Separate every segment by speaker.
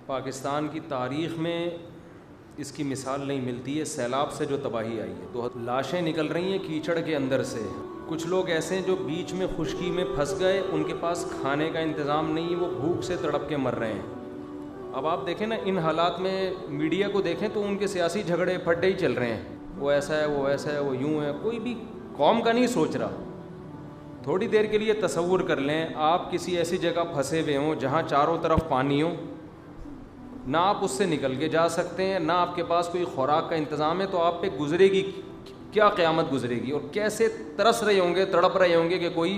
Speaker 1: پاکستان کی تاریخ میں اس کی مثال نہیں ملتی ہے سیلاب سے جو تباہی آئی ہے. تو لاشیں نکل رہی ہیں کیچڑ کے اندر سے. کچھ لوگ ایسے ہیں جو بیچ میں خشکی میں پھنس گئے, ان کے پاس کھانے کا انتظام نہیں, وہ بھوک سے تڑپ کے مر رہے ہیں. اب آپ دیکھیں نا ان حالات میں میڈیا کو دیکھیں تو ان کے سیاسی جھگڑے پھڈے ہی چل رہے ہیں, وہ ایسا ہے, وہ ویسا ہے, وہ یوں ہے. کوئی بھی قوم کا نہیں سوچ رہا. تھوڑی دیر کے لیے تصور کر لیں آپ کسی ایسی جگہ پھنسے ہوئے ہوں جہاں چاروں طرف پانی ہو, نہ آپ اس سے نکل کے جا سکتے ہیں, نہ آپ کے پاس کوئی خوراک کا انتظام ہے. تو آپ پہ گزرے گی کیا قیامت گزرے گی, اور کیسے ترس رہے ہوں گے, تڑپ رہے ہوں گے کہ کوئی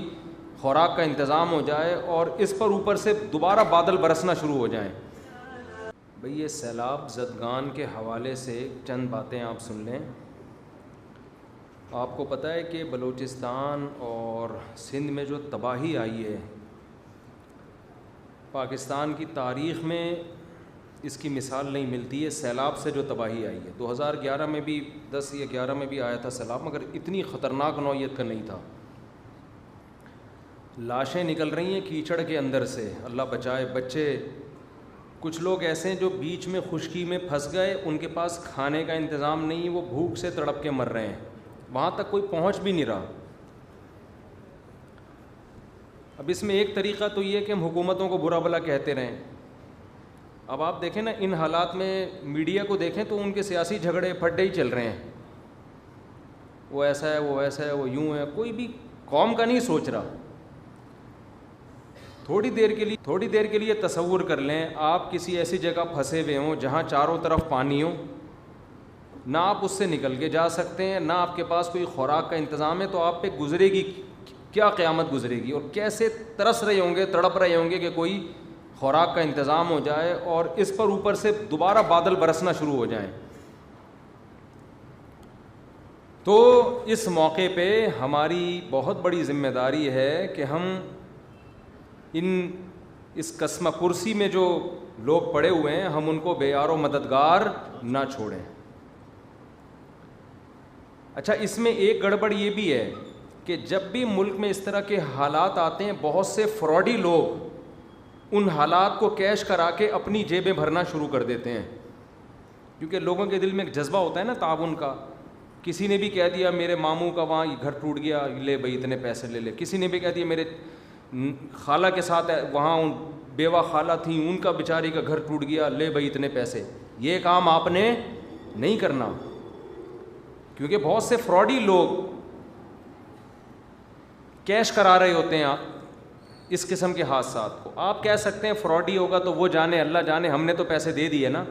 Speaker 1: خوراک کا انتظام ہو جائے اور اس پر اوپر سے دوبارہ بادل برسنا شروع ہو جائیں. بھئی یہ سیلاب زدگان کے حوالے سے چند باتیں آپ سن لیں. آپ کو پتہ ہے کہ بلوچستان اور سندھ میں جو تباہی آئی ہے پاکستان کی تاریخ میں اس کی مثال نہیں ملتی ہے سیلاب سے جو تباہی آئی ہے. 2011 میں بھی 10 یا 11 میں بھی آیا تھا سیلاب, مگر اتنی خطرناک نوعیت کا نہیں تھا. لاشیں نکل رہی ہیں کیچڑ کے اندر سے, اللہ بچائے. بچے, کچھ لوگ ایسے ہیں جو بیچ میں خشکی میں پھنس گئے, ان کے پاس کھانے کا انتظام نہیں, وہ بھوک سے تڑپ کے مر رہے ہیں, وہاں تک کوئی پہنچ بھی نہیں رہا. اب اس میں ایک طریقہ تو یہ ہے کہ ہم حکومتوں کو برا بھلا کہتے رہیں. اب آپ دیکھیں نا ان حالات میں میڈیا کو دیکھیں تو ان کے سیاسی جھگڑے پھڈے ہی چل رہے ہیں, وہ ایسا ہے, وہ ویسا ہے, وہ یوں ہے. کوئی بھی قوم کا نہیں سوچ رہا. تھوڑی دیر کے لیے تصور کر لیں آپ کسی ایسی جگہ پھنسے ہوئے ہوں جہاں چاروں طرف پانی ہو, نہ آپ اس سے نکل کے جا سکتے ہیں, نہ آپ کے پاس کوئی خوراک کا انتظام ہے. تو آپ پہ گزرے گی کیا قیامت گزرے گی, اور کیسے ترس رہے ہوں گے, تڑپ رہے ہوں گے کہ کوئی خوراک کا انتظام ہو جائے اور اس پر اوپر سے دوبارہ بادل برسنا شروع ہو جائیں. تو اس موقع پہ ہماری بہت بڑی ذمہ داری ہے کہ ہم اس قسمہ پرسی میں جو لوگ پڑے ہوئے ہیں ہم ان کو بے یار و مددگار نہ چھوڑیں. اچھا, اس میں ایک گڑبڑ یہ بھی ہے کہ جب بھی ملک میں اس طرح کے حالات آتے ہیں بہت سے فراڈی لوگ ان حالات کو کیش کرا کے اپنی جیبیں بھرنا شروع کر دیتے ہیں, کیونکہ لوگوں کے دل میں ایک جذبہ ہوتا ہے نا تعاون کا. کسی نے بھی کہہ دیا میرے ماموں کا وہاں گھر ٹوٹ گیا, لے بھائی اتنے پیسے لے لے. کسی نے بھی کہہ دیا میرے خالہ کے ساتھ وہاں بیوہ خالہ تھیں ان کا بیچاری کا گھر ٹوٹ گیا, لے بھائی اتنے پیسے. یہ کام آپ نے نہیں کرنا, کیونکہ بہت سے فراڈی لوگ کیش کرا رہے ہوتے ہیں آپ اس قسم کے حادثات کو. آپ کہہ سکتے ہیں فراڈی ہوگا تو وہ جانے, اللہ جانے, ہم نے تو پیسے دے دیے نا.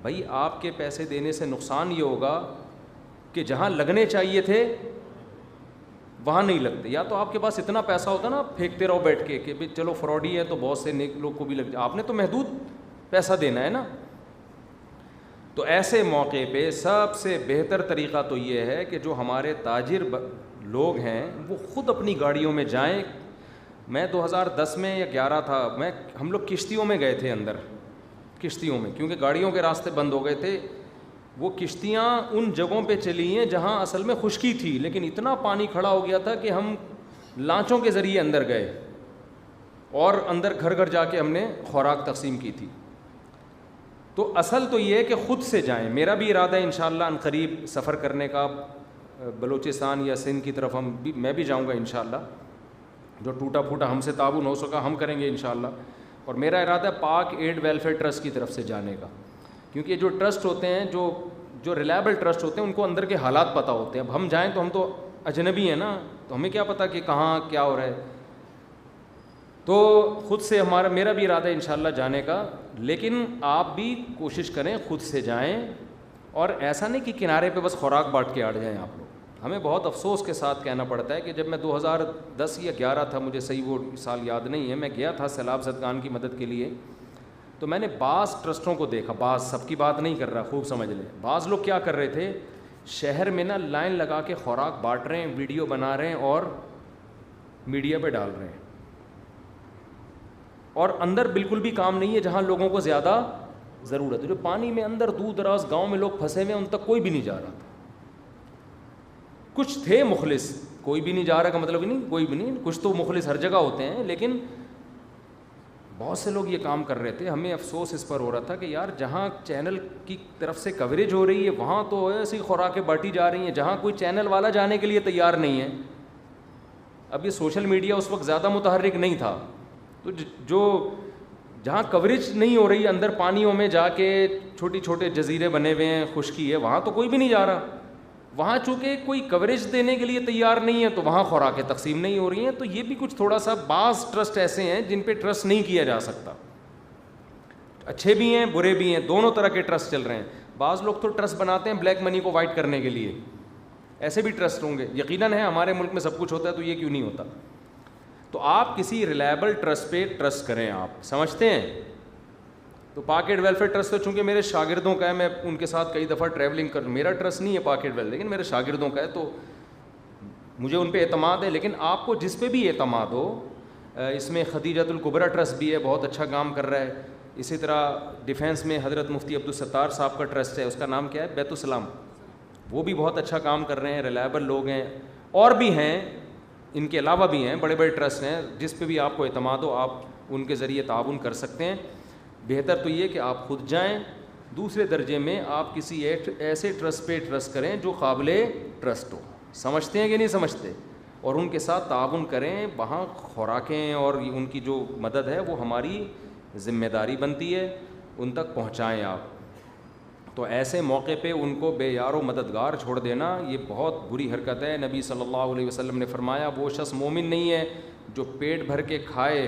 Speaker 1: بھائی آپ کے پیسے دینے سے نقصان یہ ہوگا کہ جہاں لگنے چاہیے تھے وہاں نہیں لگتے. یا تو آپ کے پاس اتنا پیسہ ہوتا نا پھینکتے رہو بیٹھ کے کہ چلو فراڈی ہے تو بہت سے نیک لوگ کو بھی لگ جائے, آپ نے تو محدود پیسہ دینا ہے نا. تو ایسے موقع پہ سب سے بہتر طریقہ تو یہ ہے کہ جو ہمارے تاجر لوگ ہیں وہ خود اپنی گاڑیوں میں جائیں. میں 2010 میں یا 11 تھا, ہم لوگ کشتیوں میں گئے تھے اندر, کشتیوں میں, کیونکہ گاڑیوں کے راستے بند ہو گئے تھے. وہ کشتیاں ان جگہوں پہ چلی ہیں جہاں اصل میں خشکی تھی, لیکن اتنا پانی کھڑا ہو گیا تھا کہ ہم لانچوں کے ذریعے اندر گئے اور اندر گھر گھر جا کے ہم نے خوراک تقسیم کی تھی. تو اصل تو یہ ہے کہ خود سے جائیں. میرا بھی ارادہ ہے انشاءاللہ ان قریب سفر کرنے کا بلوچستان یا سندھ کی طرف, میں بھی جاؤں گا انشاءاللہ. جو ٹوٹا پھوٹا ہم سے تعاون ہو سکا ہم کریں گے انشاءاللہ. اور میرا ارادہ ہے پاک ایڈ ویلفیئر ٹرسٹ کی طرف سے جانے کا, کیونکہ جو ٹرسٹ ہوتے ہیں جو ریلائبل ٹرسٹ ہوتے ہیں ان کو اندر کے حالات پتہ ہوتے ہیں. اب ہم جائیں تو ہم تو اجنبی ہیں نا, تو ہمیں کیا پتہ کہ کہاں کیا ہو رہا ہے. تو خود سے میرا بھی ارادہ ہے انشاءاللہ جانے کا, لیکن آپ بھی کوشش کریں خود سے جائیں, اور ایسا نہیں کہ کنارے پہ بس خوراک بانٹ کے آ جائیں آپ لوگ. ہمیں بہت افسوس کے ساتھ کہنا پڑتا ہے کہ جب میں 2010 یا 11 تھا, مجھے صحیح وہ سال یاد نہیں ہے, میں گیا تھا سیلاب زدگان کی مدد کے لیے, تو میں نے بعض ٹرسٹوں کو دیکھا, بعض, سب کی بات نہیں کر رہا, خوب سمجھ لیں. بعض لوگ کیا کر رہے تھے, شہر میں نا لائن لگا کے خوراک بانٹ رہے ہیں, ویڈیو بنا رہے ہیں اور میڈیا پہ ڈال رہے ہیں, اور اندر بالکل بھی کام نہیں ہے جہاں لوگوں کو زیادہ ضرورت ہے. جو پانی میں اندر دور دراز گاؤں میں لوگ پھنسے ہوئے ہیں ان تک کوئی بھی نہیں جا رہا تھا. کچھ تھے مخلص, کوئی بھی نہیں جا رہا کا مطلب نہیں کوئی بھی نہیں, کچھ تو مخلص ہر جگہ ہوتے ہیں, لیکن بہت سے لوگ یہ کام کر رہے تھے. ہمیں افسوس اس پر ہو رہا تھا کہ یار جہاں چینل کی طرف سے کوریج ہو رہی ہے وہاں تو ایسی خوراکیں بانٹی جا رہی ہیں جہاں کوئی چینل والا جانے کے لیے تیار نہیں ہے. اب یہ سوشل میڈیا اس وقت زیادہ متحرک نہیں تھا, تو جو جہاں کوریج نہیں ہو رہی, اندر پانیوں میں جا کے چھوٹی چھوٹے جزیرے بنے ہوئے ہیں, خشکی ہے, وہاں تو کوئی بھی نہیں جا رہا. وہاں چونکہ کوئی کوریج دینے کے لیے تیار نہیں ہے تو وہاں خوراکیں تقسیم نہیں ہو رہی ہیں. تو یہ بھی کچھ تھوڑا سا, بعض ٹرسٹ ایسے ہیں جن پہ ٹرسٹ نہیں کیا جا سکتا. اچھے بھی ہیں برے بھی ہیں, دونوں طرح کے ٹرسٹ چل رہے ہیں. بعض لوگ تو ٹرسٹ بناتے ہیں بلیک منی کو وائٹ کرنے کے لیے, ایسے بھی ٹرسٹ ہوں گے. یقیناً ہے ہمارے ملک میں سب کچھ ہوتا ہے تو یہ کیوں نہیں ہوتا. تو آپ کسی ریلائبل ٹرسٹ پہ ٹرسٹ کریں. آپ سمجھتے ہیں تو پاکٹ ویلفیئر ٹرسٹ تو چونکہ میرے شاگردوں کا ہے, میں ان کے ساتھ کئی دفعہ ٹریولنگ کر, میرا ٹرسٹ نہیں ہے پاکٹ ویل, لیکن میرے شاگردوں کا ہے تو مجھے ان پہ اعتماد ہے. لیکن آپ کو جس پہ بھی اعتماد ہو, اس میں خدیجۃ الکبریٰ ٹرسٹ بھی ہے, بہت اچھا کام کر رہا ہے. اسی طرح ڈیفینس میں حضرت مفتی عبدالستار صاحب کا ٹرسٹ ہے, اس کا نام کیا ہے, بیت السلام, وہ بھی بہت اچھا کام کر رہے ہیں, ریلائبل لوگ ہیں. اور بھی ہیں, ان کے علاوہ بھی ہیں, بڑے بڑے ٹرسٹ ہیں, جس پہ بھی آپ کو اعتماد ہو آپ ان کے ذریعے تعاون کر سکتے ہیں. بہتر تو یہ کہ آپ خود جائیں. دوسرے درجے میں آپ کسی ایسے ٹرسٹ پہ ٹرسٹ کریں جو قابل ٹرسٹ ہو. سمجھتے ہیں کہ نہیں سمجھتے, اور ان کے ساتھ تعاون کریں. وہاں خوراکیں اور ان کی جو مدد ہے وہ ہماری ذمہ داری بنتی ہے, ان تک پہنچائیں آپ. تو ایسے موقع پہ ان کو بے یار و مددگار چھوڑ دینا یہ بہت بری حرکت ہے. نبی صلی اللہ علیہ وسلم نے فرمایا وہ شخص مومن نہیں ہے جو پیٹ بھر کے کھائے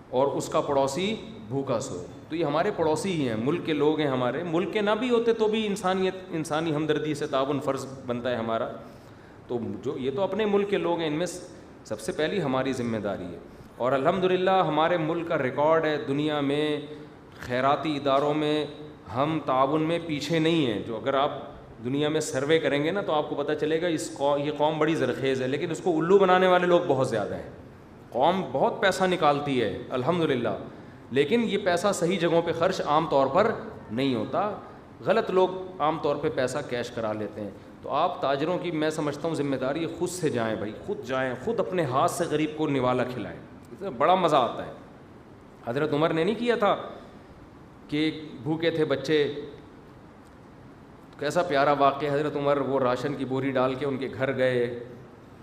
Speaker 1: اور اس کا پڑوسی بھوکا سوئے. تو یہ ہمارے پڑوسی ہی ہیں, ملک کے لوگ ہیں ہمارے. ملک کے نہ بھی ہوتے تو بھی انسانی ہمدردی سے تعاون فرض بنتا ہے ہمارا. تو جو یہ تو اپنے ملک کے لوگ ہیں, ان میں سب سے پہلی ہماری ذمہ داری ہے. اور الحمدللہ ہمارے ملک کا ریکارڈ ہے دنیا میں, خیراتی اداروں میں ہم تعاون میں پیچھے نہیں ہیں. جو اگر آپ دنیا میں سروے کریں گے نا تو آپ کو پتہ چلے گا یہ قوم بڑی زرخیز ہے, لیکن اس کو الو بنانے والے لوگ بہت زیادہ ہیں. قوم بہت پیسہ نکالتی ہے الحمدللہ, لیکن یہ پیسہ صحیح جگہوں پہ خرچ عام طور پر نہیں ہوتا. غلط لوگ عام طور پہ پیسہ کیش کرا لیتے ہیں. تو آپ تاجروں کی میں سمجھتا ہوں ذمہ داری خود سے جائیں بھائی, خود جائیں, خود اپنے ہاتھ سے غریب کو نوالا کھلائیں. بڑا مزہ آتا ہے. حضرت عمر نے نہیں کیا تھا کہ بھوکے تھے بچے, کیسا پیارا واقعہ. حضرت عمر وہ راشن کی بوری ڈال کے ان کے گھر گئے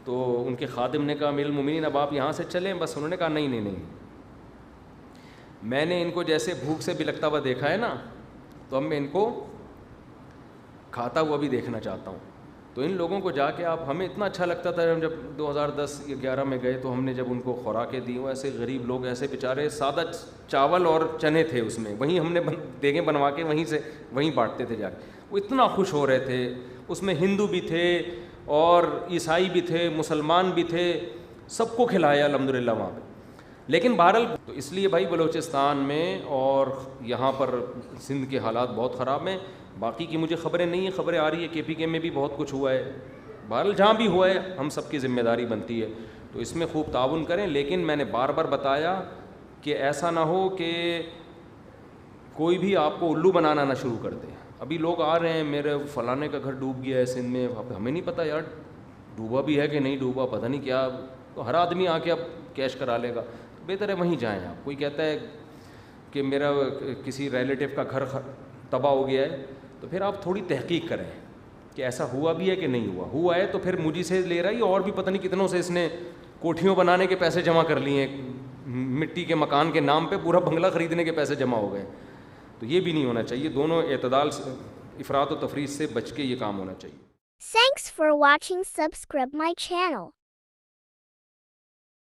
Speaker 1: تو ان کے خادم نے کہا امیر المومنین اب آپ یہاں سے چلیں. بس انہوں نے کہا نہیں, میں نے ان کو جیسے بھوک سے بلکتا ہوا دیکھا ہے نا, تو اب میں ان کو کھاتا ہوا بھی دیکھنا چاہتا ہوں. تو ان لوگوں کو جا کے آپ, ہمیں اتنا اچھا لگتا تھا ہم جب 2010-11 میں گئے تو ہم نے جب ان کو خوراکیں دی, وہ ایسے غریب لوگ ایسے بیچارے, سادہ چاول اور چنے تھے اس میں, وہیں ہم نے دیگیں بنوا کے وہیں بانٹتے تھے جا کے. وہ اتنا خوش ہو رہے تھے. اس میں ہندو بھی تھے اور عیسائی بھی تھے, مسلمان بھی تھے, سب کو کھلایا الحمدللہ وہاں پہ. لیکن بہرحال تو اس لیے بھائی بلوچستان میں اور یہاں پر سندھ کے حالات بہت خراب ہیں. باقی کی مجھے خبریں نہیں ہیں, خبریں آ رہی ہے KPK میں بھی بہت کچھ ہوا ہے. بہرحال جہاں بھی ہوا ہے ہم سب کی ذمہ داری بنتی ہے, تو اس میں خوب تعاون کریں. لیکن میں نے بار بار بتایا کہ ایسا نہ ہو کہ کوئی بھی آپ کو الو بنانا نہ شروع کر دے. ابھی لوگ آ رہے ہیں میرے فلانے کا گھر ڈوب گیا ہے سندھ میں, ہمیں نہیں پتہ یار ڈوبا بھی ہے کہ نہیں ڈوبا, پتہ نہیں کیا. تو ہر آدمی آ کے اب کیش کرا لے گا. بہتر ہے وہیں جائیں آپ. کوئی کہتا ہے کہ میرا کسی ریلیٹیو کا گھر تباہ ہو گیا ہے, تو پھر آپ تھوڑی تحقیق کریں کہ ایسا ہوا بھی ہے کہ نہیں ہوا ہے تو پھر مجھے سے لے رہا ہے, اور بھی پتہ نہیں کتنوں سے اس نے کوٹھیوں بنانے کے پیسے جمع کر لیے ہیں, مٹی کے مکان کے نام پہ پورا بنگلہ خریدنے کے پیسے جمع ہو گئے. تو یہ بھی نہیں ہونا چاہیے. دونوں اعتدال سے, افراط و تفریط سے بچ کے یہ کام ہونا چاہیے.
Speaker 2: Thanks for watching. Subscribe my channel.